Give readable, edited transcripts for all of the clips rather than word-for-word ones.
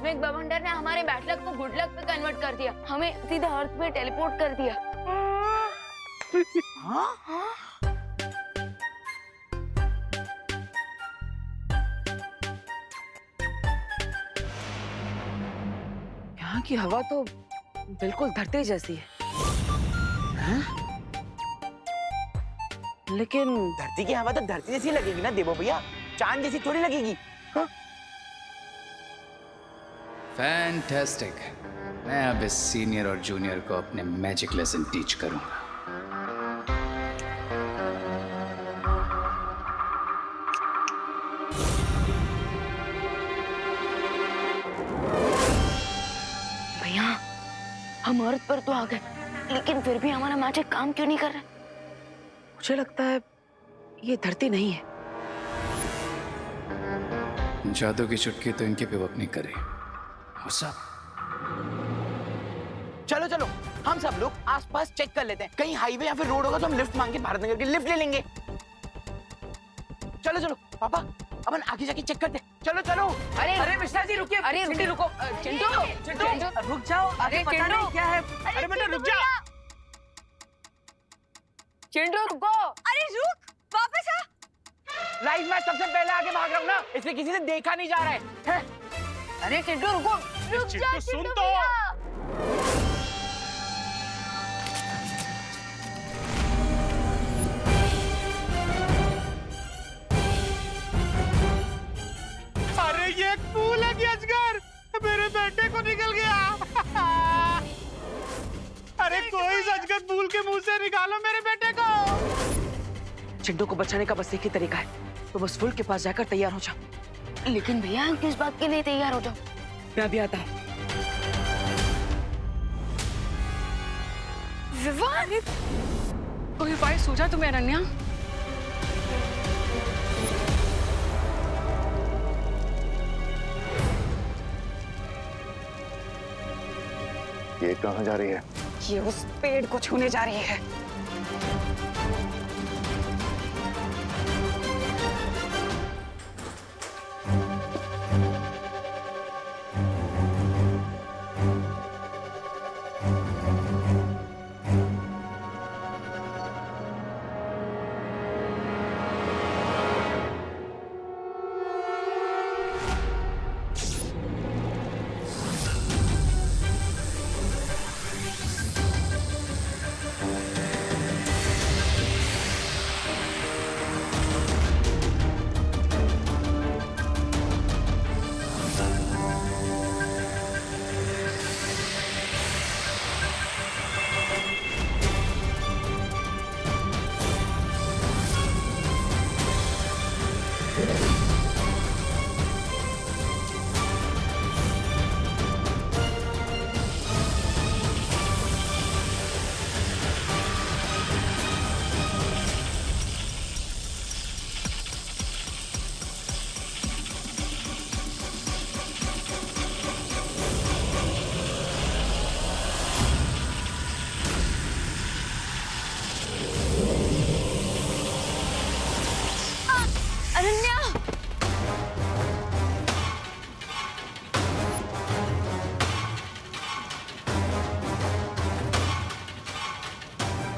Cosmic बवंडर ने हमारे बैड लक को गुड लक पे कन्वर्ट कर दिया, हमें सीधा अर्थ पे टेलीपोर्ट कर दिया। हाँ? यहाँ की हवा तो बिल्कुल धरती जैसी है। हाँ? लेकिन धरती की हवा तो धरती जैसी लगेगी ना देवो भैया, चांद जैसी थोड़ी लगेगी। हाँ? फैंटास्टिक। मैं अब इस सीनियर और जूनियर को अपने मैजिक लेसन टीच करूंगा। भैया हम अर्थ पर तो आ गए, लेकिन फिर भी हमारा मैजिक काम क्यों नहीं कर रहा? मुझे लगता है ये धरती नहीं है। जादू की चुटकी तो इनके पे वर्क नहीं करे। और सब चलो चलो, हम सब लोग आसपास चेक कर लेते हैं, कहीं हाईवे या फिर रोड होगा तो हम लिफ्ट मांग के भारत नगर की लिफ्ट ले लेंगे। चलो चलो पापा, अपन आगे जाके चेक करते हैं। चलो चलो। अरे मिश्रा जी रुकिए। अरे रुको, चिंटू रुक जाओ। अरे पता चिंटू, नहीं क्या है। अरे बेटा रुक जा। चिंटू रुको। अरे रुक, वापस आ। लाइफ में सबसे पहले आगे भाग रहा हूँ ना, इसलिए किसी से देखा नहीं जा रहा है। अरे चिंटू रुको, रुक जा सुन चिंटू तो। भैया। अरे ये फूल है कि अजगर, मेरे बेटे को निकल गया। अरे कोई अजगर फूल के मुंह से निकालो मेरे बेटे को। चिंटू को बचाने का बस एक ही तरीका है, तो बस फुल के पास जाकर तैयार हो जाओ। लेकिन भैया हम किस बात के लिए तैयार हो जाओ? मैं अभी आता हूँ। विवान, कोई उपाय सूझा तुम्हें अनन्या? ये कहाँ जा रही है? ये उस पेड़ को छूने जा रही है।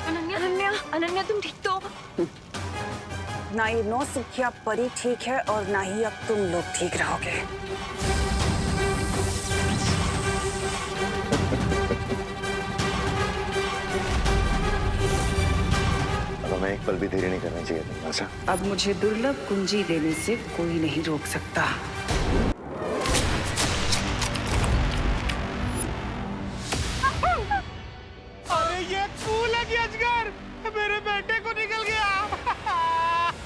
अनन्या, अनन्या, अनन्या तुम ठीक तो? ना ये नौसिखिया परी ठीक है और ना ही अब तुम लोग ठीक रहोगे। अब हमें एक पल भी देरी नहीं करनी चाहिए तुम ऐसा। अब मुझे दुर्लभ कुंजी देने से कोई नहीं रोक सकता। अरे ये फूल है कि अजगर, मेरे बेटे को निकल गया।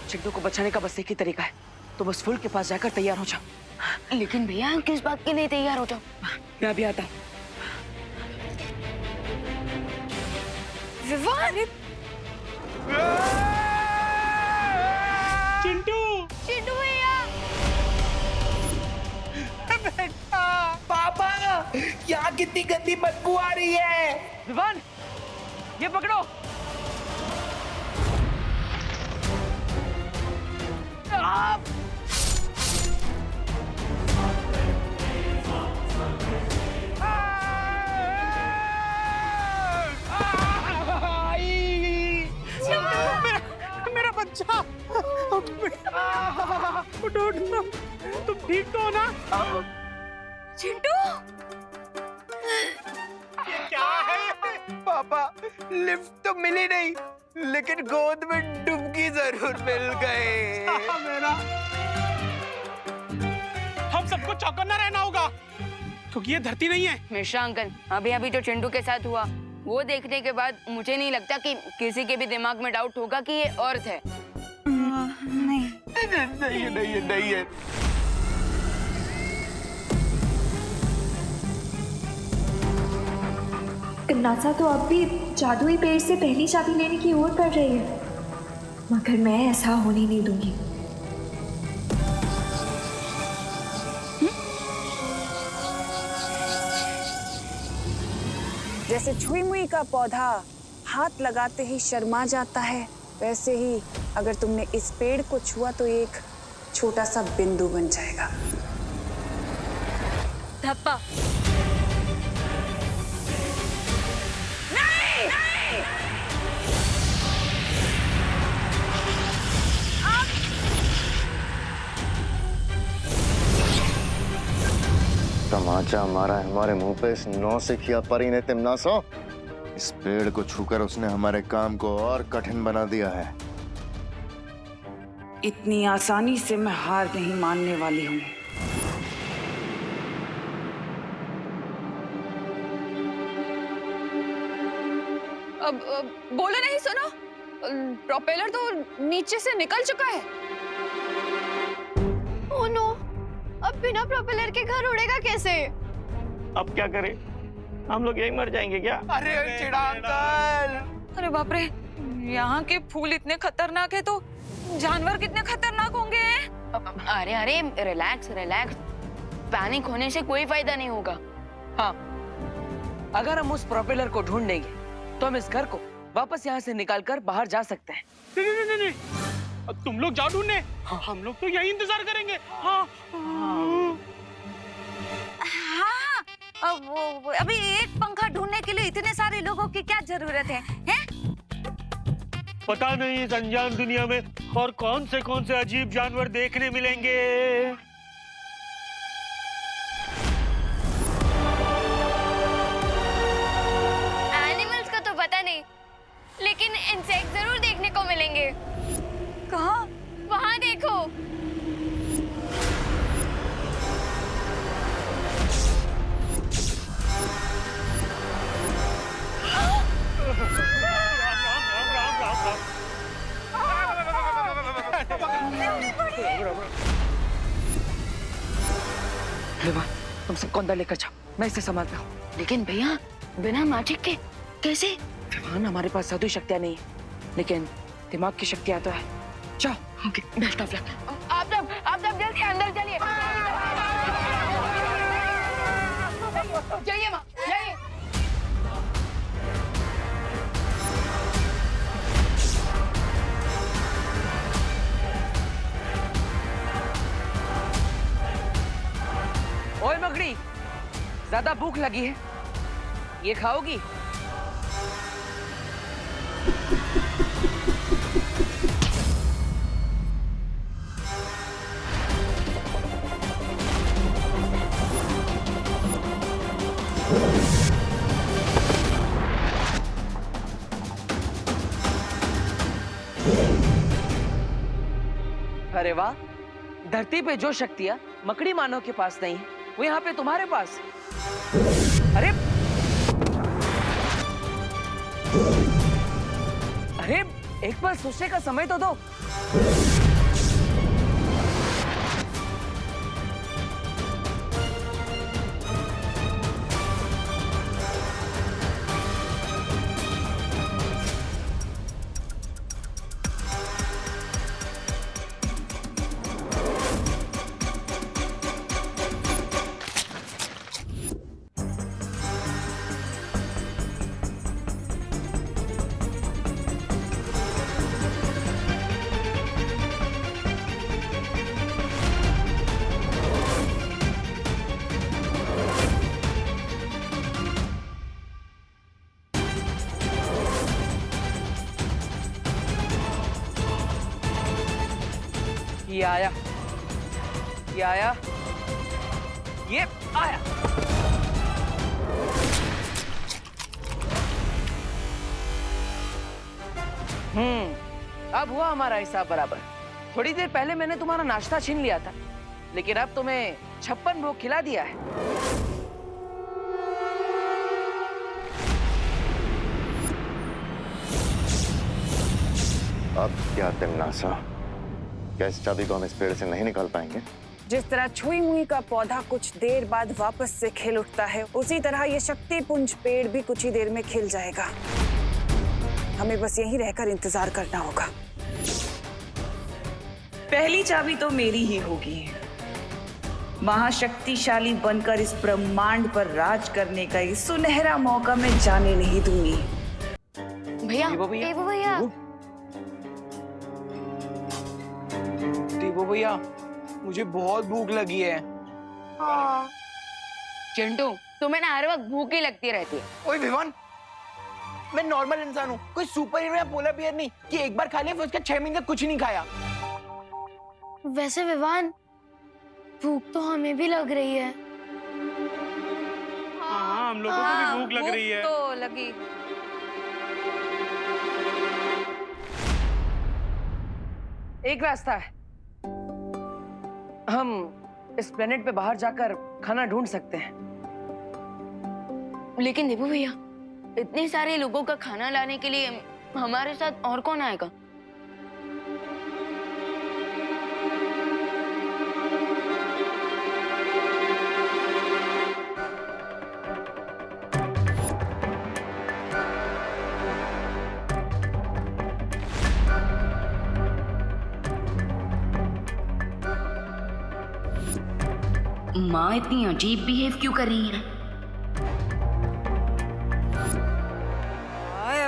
चिंटू को बचाने का बस एक ही तरीका है, तो बस फुल के पास जाकर तैयार हो जाओ। लेकिन भैया हम किस बात के लिए तैयार हो जाओ? मैं अभी आता हूँ। विवान, चिंटू, चिंटू भैया, बेटा। पापा, यहाँ कितनी गंदी बदबू आ रही है। विवान, ये पकड़ो। मेरा बच्चा, उठो उठो, तुम ठीक तो हो ना? चिंटू, ये क्या है? पापा, लिफ्ट तो मिली नहीं, लेकिन गोद में डुबकी जरूर मिल गए। मेरा, हम सबको चौकन्ना रहना होगा, क्योंकि ये धरती नहीं है। मिश्रा अंकल, अभी अभी जो चिंटू के साथ हुआ, वो देखने के बाद मुझे नहीं लगता कि किसी के भी दिमाग में डाउट होगा कि ये अर्थ है। नहीं है। नासा तो अब भी जादुई पेड़ से पहली चाबी लेने की ओर बढ़ रही है, मगर मैं ऐसा होने नहीं दूंगी। जैसे छुई मुई का पौधा हाथ लगाते ही शर्मा जाता है, वैसे ही अगर तुमने इस पेड़ को छुआ तो एक छोटा सा बिंदु बन जाएगा। धप्पा। तमाचा मारा है हमारे मुंह पे इस नौसिखिया परी ने तिमनासो। इस पेड़ को छूकर उसने हमारे काम को और कठिन बना दिया है। इतनी आसानी से मैं हार नहीं मानने वाली हूँ। अब बोलो नहीं, सुनो, प्रोपेलर तो नीचे से निकल चुका है। ओह नो, अब बिना प्रोपेलर के घर उड़ेगा कैसे? अब क्या करें? हम लोग यहीं मर जाएंगे क्या? अरे चिड़ा अंकल। अरे बाप रे, यहाँ के फूल इतने खतरनाक है तो जानवर कितने खतरनाक होंगे। अरे अरे, रिलैक्स रिलैक्स, पैनिक होने से कोई फायदा नहीं होगा। हाँ, अगर हम उस प्रोपेलर को ढूंढ लेंगे तो हम इस घर को वापस यहाँ से निकालकर बाहर जा सकते हैं। नहीं, अब तुम लोग जाओ ढूंढने, हम लोग तो यही इंतजार करेंगे। हाँ। अभी एक पंखा ढूंढने के लिए इतने सारे लोगों की क्या जरूरत है, हैं? पता नहीं इस अनजान दुनिया में और कौन से अजीब जानवर देखने मिलेंगे। एनिमल्स का तो पता नहीं, लेकिन इंसेक्ट जरूर देखने को मिलेंगे। कहाँ? वहाँ देखो। तुम सबको अंदर लेकर जाओ, मैं इसे संभालता हूँ। लेकिन भैया, बिना मैजिक के कैसे? विवान, हमारे पास जादुई शक्तियाँ नहीं है, लेकिन दिमाग की शक्तियाँ तो है। जाओ। Okay, best of luck. आप सब जल्दी अंदर चलिए। जाइए माँ, जाइए। ओए मकड़ी, ज्यादा भूख लगी है, ये खाओगी? अरे वाह, धरती पे जो शक्तियां मकड़ी मानव के पास नहीं है, वो यहाँ पे तुम्हारे पास। अरे अरे, एक बार सोचने का समय तो दो। ये आया, ये आया, ये आया। अब हुआ हमारा हिसाब बराबर। थोड़ी देर पहले मैंने तुम्हारा नाश्ता छीन लिया था, लेकिन अब तुम्हें 56 भोग खिला दिया है। अब क्या तिमनासा, क्या इस चाबी को हम इस पेड़ से नहीं निकाल पाएंगे? जिस तरह छुई मुई का पौधा कुछ देर बाद वापस से खिल उठता है, उसी तरह ये शक्तिपुंज पेड़ भी कुछ ही देर में खिल जाएगा। हमें बस यहीं रहकर इंतजार करना होगा। पहली चाबी तो मेरी ही होगी। महाशक्तिशाली बनकर इस ब्रह्मांड पर राज करने का ये सुनहरा मौका मैं जाने नहीं दूंगी। भैया, देवो भैया, देवो भैया, मुझे बहुत भूख लगी है। चिंटू, तुम्हें ना हर वक्त भूख ही लगती रहती है। ओए विवान, मैं नॉर्मल इंसान हूँ, कोई सुपर हीरो या पोलर बियर नहीं कि एक बार खा लिया फिर उसका 6 महीने तक कुछ नहीं खाया। वैसे विवान, भूख तो हमें भी लग रही है। हाँ, हम लोगों को भी भूख लग रही है। तो लगी। एक रास्ता है, हम इस प्लेनेट पे बाहर जाकर खाना ढूंढ सकते हैं। लेकिन देवो भैया, इतने सारे लोगों का खाना लाने के लिए हमारे साथ और कौन आएगा? माँ इतनी अजीब बिहेव क्यों कर रही है?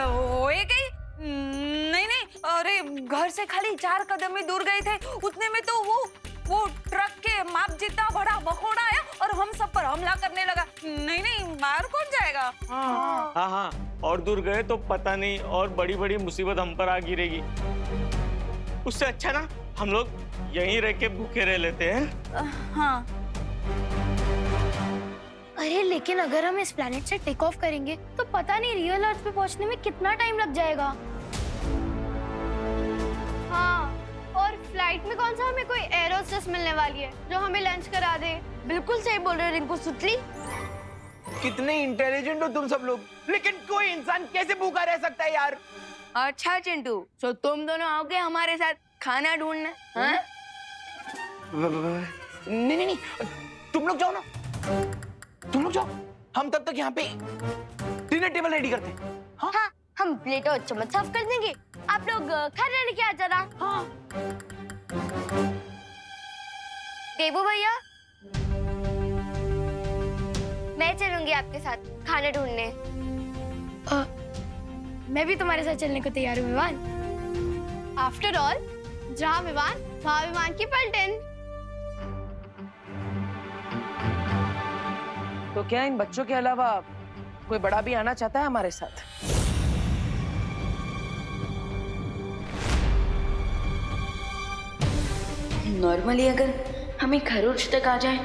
होए गई? नहीं नहीं, अरे घर से खाली 4 कदम ही दूर गए थे, उतने में तो वो ट्रक के माप जितना बड़ा मकोड़ा आया और हम सब पर हमला करने लगा। नहीं नहीं, बाहर कौन जाएगा? हाँ, और दूर गए तो पता नहीं और बड़ी बड़ी मुसीबत हम पर आ गिरेगी। उससे अच्छा ना हम लोग यहीं रह के भूखे रह लेते हैं। हाँ। अरे लेकिन अगर हम इस प्लेनेट से टेक ऑफ करेंगे तो पता नहीं रियल अर्थ पे पहुंचने में कितना टाइम लग जाएगा। हाँ, और फ्लाइट में कौन सा हमें कोई एयर होस्टेस मिलने वाली है जो हमें लंच करा दे। बिल्कुल सही बोल रहे हो रिंकू सुतली। कितने इंटेलिजेंट हो तुम सब लोग, लेकिन कोई इंसान कैसे भूखा रह सकता है यार? अच्छा चिंटू, तो तुम दोनों आओगे हमारे साथ खाना ढूंढने? हाँ? नहीं, तुम लोग जाओ ना, तुम लोग जाओ, हम तब तक यहाँ पे डिनर टेबल रेडी करते हैं। हाँ, हम प्लेट और चम्मच साफ कर देंगे, आप लोग खाना लेके आ जाना। हाँ। देवो भैया, मैं चलूंगी आपके साथ खाना ढूंढने। मैं भी तुम्हारे साथ चलने को तैयार हूँ विवान। आफ्टर ऑल, जहाँ विवान वहाँ विमान की पलटन। तो क्या इन बच्चों के अलावा कोई बड़ा भी आना चाहता है हमारे साथ? नॉर्मली अगर हमें खरोच तक आ जाए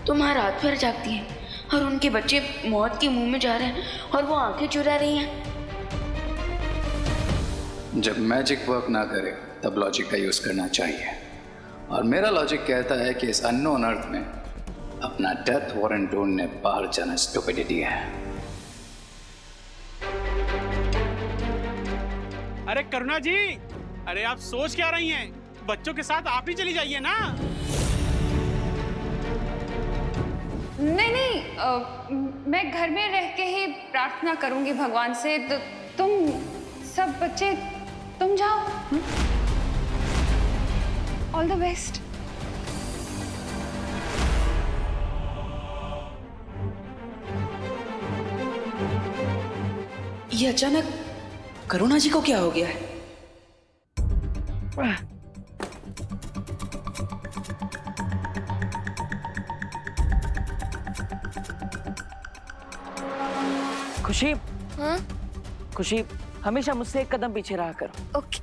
तो माँ रात भर जागती है और उनके बच्चे मौत के मुंह में जा रहे हैं और वो आंखें चुरा रही हैं। जब मैजिक वर्क ना करे तब लॉजिक का यूज करना चाहिए, और मेरा लॉजिक कहता है कि इस अननोन अर्थ में अपना डेथ वारंट ढूंढने बाहर जाना स्टुपिडिटी है। अरे करुणा जी, अरे आप सोच क्या रही हैं? बच्चों के साथ आप ही चली जाइए ना। नहीं, मैं घर में रह के ही प्रार्थना करूंगी भगवान से। तो तुम सब बच्चे तुम जाओ। All the best. ये अचानक करुणा जी को क्या हो गया है? खुशी, हाँ? खुशी, हमेशा मुझसे एक कदम पीछे रहा करो। ओके।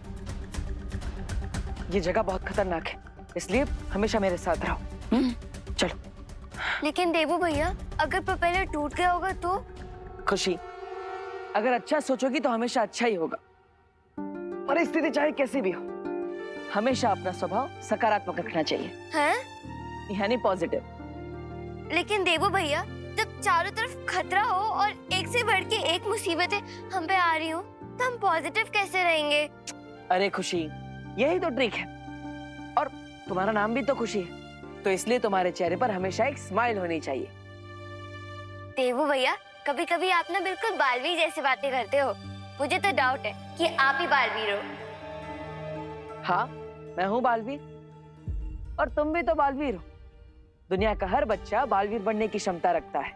ये जगह बहुत खतरनाक है, इसलिए हमेशा मेरे साथ रहो। चलो। लेकिन देवू भैया, अगर प्रोपेलर टूट गया होगा तो? खुशी, अगर अच्छा सोचोगी तो हमेशा अच्छा ही होगा। परिस्थिति चाहे कैसी भी हो, हमेशा अपना स्वभाव सकारात्मक रखना चाहिए। हैं? यानी पॉजिटिव। लेकिन देवू भैया, जब चारों तरफ खतरा हो और एक से बढ़ के एक मुसीबतें हम पे आ रही हो, तो हम पॉजिटिव कैसे रहेंगे? अरे खुशी, यही तो ट्रिक है। और तुम्हारा नाम भी तो खुशी है, तो इसलिए तुम्हारे चेहरे पर हमेशा एक स्माइल होनी चाहिए। देवू भैया, कभी कभी आप ना बिल्कुल बालवीर जैसी बातें करते हो। मुझे तो डाउट है कि आप ही बालवीर हो। हाँ, मैं हूँ बालवीर, और तुम भी तो बालवीर हो। दुनिया का हर बच्चा बालवीर बनने की क्षमता रखता है।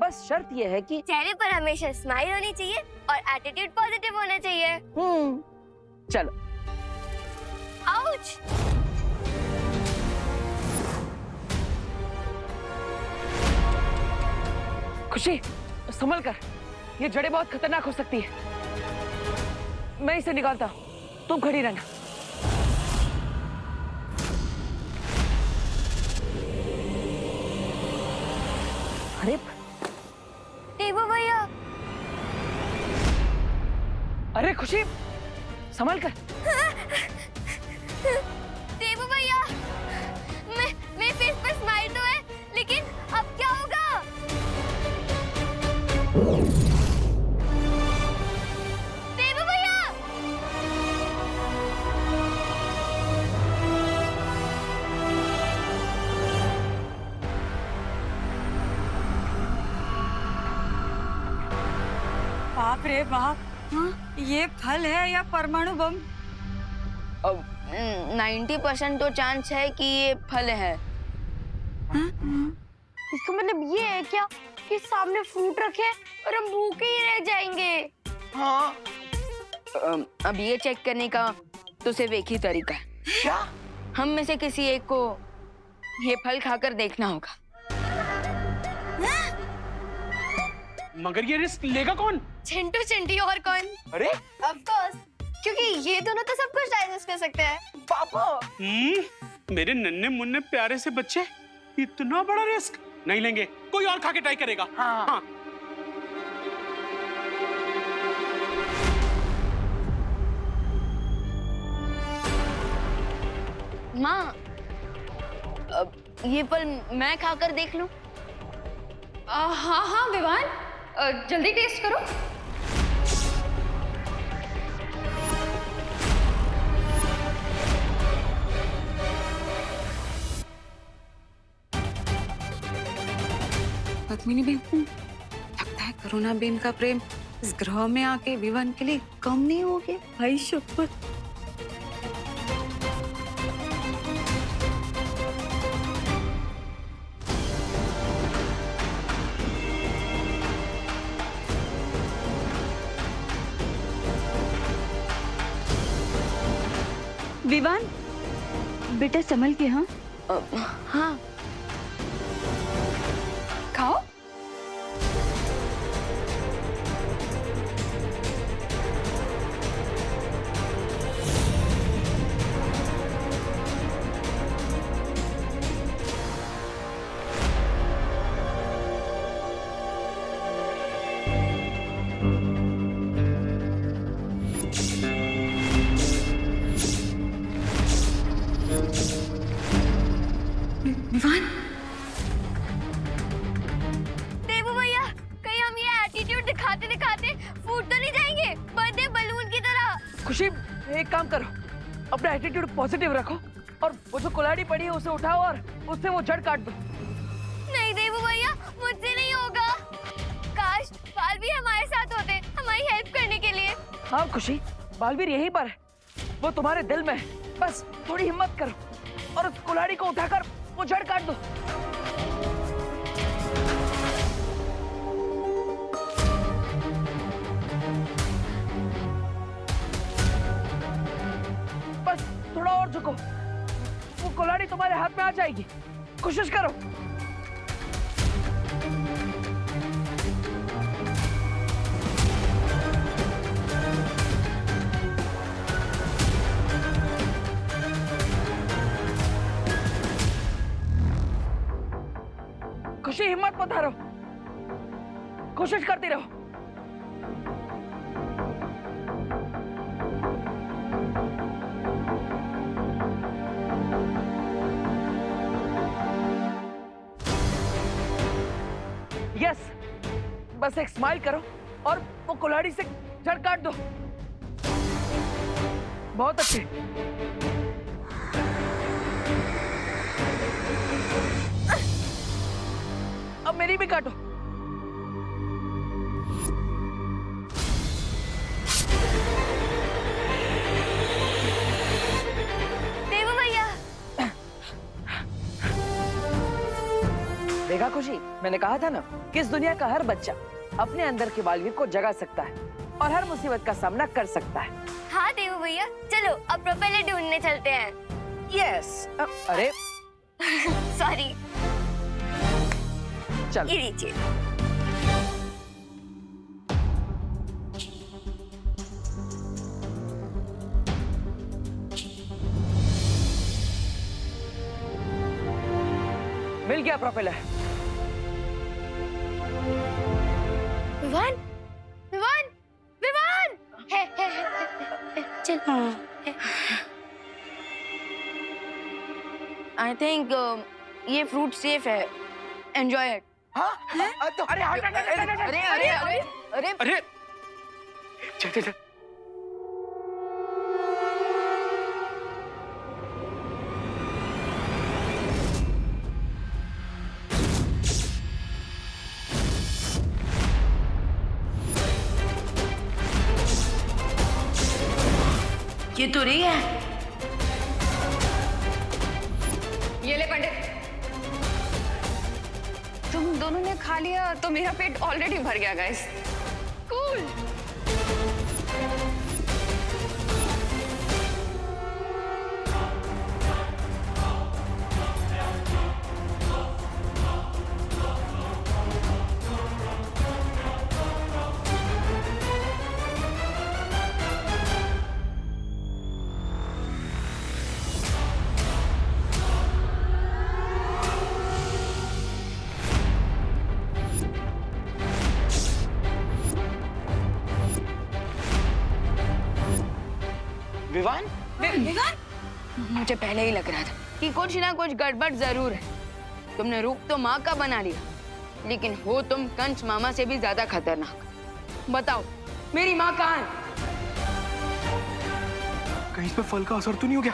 बस शर्त यह है कि चेहरे पर हमेशा स्माइल होनी चाहिए और एटीट्यूड पॉजिटिव होना चाहिए। चलो। आउच! खुशी, संभल कर, ये जड़ें बहुत खतरनाक हो सकती है। मैं इसे निकालता हूँ, तुम खड़ी रहना। अरे देवू भैया! अरे खुशी, संभल कर। देवू भैया, मेरे फेस पर स्माइल तो है, लेकिन अब क्या होगा? देवू भैया! बाप रे बाप, ये फल है या परमाणु बम? 90% तो चांस है कि ये फल है। इसका मतलब ये है क्या कि सामने फ्रूट रखे और हम भूखे ही रह जाएंगे? हाँ। अब ये चेक करने का तो सिर्फ एक ही तरीका है। क्या? हम में से किसी एक को ये फल खाकर देखना होगा। मगर ये रिस्क लेगा कौन? चिंटू चिंटी और कौन? अरे ऑफ कोर्स, क्योंकि ये दोनों तो सब कुछ डाइजेस्ट कर सकते हैं। पापा, मेरे नन्हे मुन्ने प्यारे से बच्चे इतना बड़ा रिस्क नहीं लेंगे। कोई और खा के ट्राई करेगा। हाँ। माँ, अब ये फल मैं खाकर देख लूं? हाँ हाँ विवान, जल्दी टेस्ट करो। पद्मिनी बेन, लगता है करुणा बेन का प्रेम इस ग्रह में आके विवान के लिए कम नहीं हो गया। भाई शुक्र। विवान, बेटा संभल के। हाँ हाँ, खाओ। विवान, देवू भैया, कहीं हम ये एटीट्यूड दिखाते दिखाते फूट तो नहीं जाएंगे बर्थडे बलून की तरह? खुशी, एक काम करो, अपना एटीट्यूड पॉजिटिव रखो और वो जो कुल्हाड़ी पड़ी है उसे उठाओ और उससे वो जड़ काट दो। नहीं देवू भैया, मुझसे नहीं होगा। काश बालवीर हमारे साथ होते, हमारी हेल्प करने के लिए। हाँ खुशी, बालवीर यहीं पर है, वो तुम्हारे दिल में है। बस थोड़ी हिम्मत करो और उस कुल्हाड़ी को उठाकर वो जड़ काट दो। बस थोड़ा और झुको, वो कुल्हाड़ी तुम्हारे हाथ में आ जाएगी। कोशिश करो। मत हारो, कोशिश करती रहो। यस, बस एक स्माइल करो और वो कुल्हाड़ी से जड़ काट दो। बहुत अच्छे। अब मेरी भी काटो। देवू भैया, देखा खुशी, मैंने कहा था ना कि इस दुनिया का हर बच्चा अपने अंदर के बालवीर को जगा सकता है और हर मुसीबत का सामना कर सकता है। हाँ देवू भैया, चलो अब प्रोपेलर ढूंढने चलते हैं। यस। अरे सॉरी, चल। ये लीजिए। मिल गया प्रोपेलर। विवान, विवान, विवान, है, चल। आई थिंक ये फ्रूट सेफ है, एंजॉय इट। हाँ? तो अरे हट, हट, हट, हट, हट। अरे अरे अरे अरे अरे चल चल चल। ये तो रही है। ये ले पंडित, तुम दोनों ने खा लिया तो मेरा पेट ऑलरेडी भर गया गाइस। कूल। विवान, मुझे पहले ही लग रहा था कि कुछ ना कुछ गड़बड़ जरूर है। तुमने रूप तो माँ का बना लिया, लेकिन हो तुम कंच मामा से भी ज्यादा खतरनाक। बताओ मेरी माँ कहाँ है? कहीं इस पे फल का असर तो नहीं हो गया?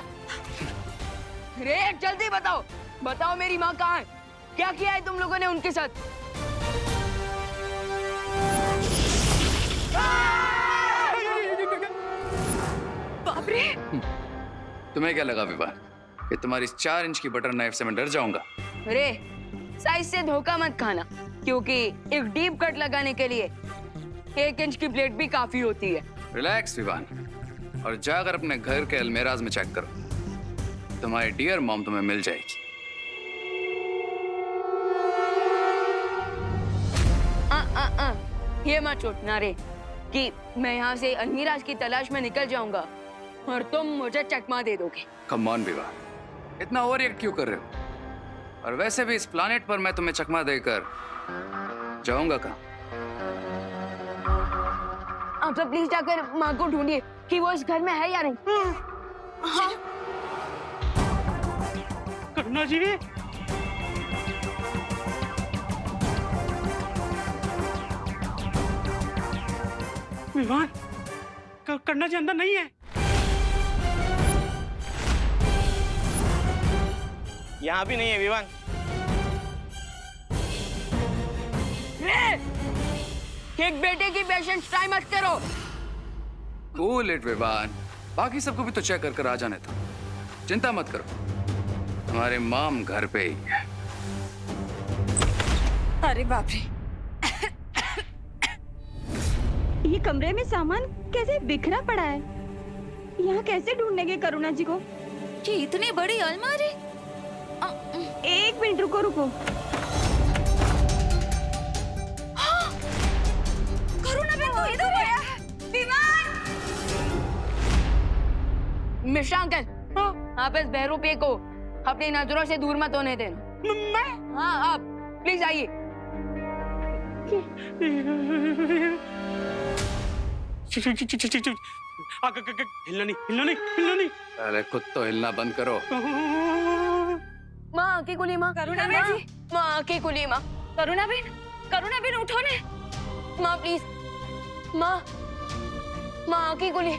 रे जल्दी बताओ, बताओ मेरी माँ कहाँ है? क्या किया है तुम लोगों ने उनके साथ? बाप रे! तुम्हें क्या लगा विवान कि तुम्हारी 4 इंच की बटर नाइफ से मैं डर जाऊंगा? रे साइज से धोखा मत खाना, क्योंकि एक डीप कट लगाने के लिए 1 इंच की प्लेट भी काफी होती है। रिलैक्स विवान, और जाकर अपने घर के अलमेराज में चेक करो। तुम्हारी डियर मॉम तुम्हें मिल जाएगी। ये मत सोचना रे कि मैं यहाँ से अलमीराज की तलाश में निकल जाऊंगा और तुम मुझे चकमा दे दोगे। कम ऑन विवान, इतना ओवर रिएक्ट क्यों कर रहे हो? और वैसे भी इस प्लानेट पर मैं तुम्हें चकमा देकर जाऊंगा कहाँ? आप सब प्लीज जाकर माँ को ढूंढिए कि वो इस घर में है या नहीं। हाँ। करुणा जी, विवान, करुणा जी अंदर नहीं है। यहाँ भी नहीं है विवान। एक बेटे की पेशेंस टाइम मत करो। कूल इट विवान, बाकी सबको भी तो चेक कर आ जाने दो। चिंता मत करो, हमारे मॉम घर पे ही है। अरे बाप रे! ये कमरे में सामान कैसे बिखरा पड़ा है? यहाँ कैसे ढूंढेंगे करुणा जी को? ये इतनी बड़ी अलमारी! एक मिनट रुको रुको। करुणा बहन तो इधर है। विमान! मिश्रा अंकल, आप इस बहरूपे को अपनी नजरों से दूर मत होने देना। मैं? हाँ आप प्लीज आइए। हिलना नहीं, हिलना नहीं, हिलना नहीं। अरे खुद तो हिलना बंद करो। माँ आंखें खुली माँ। करुणा बेन जी। माँ आंखें खुली माँ। करुणा बेन उठो ने। माँ प्लीज। माँ, माँ आंखें खुली।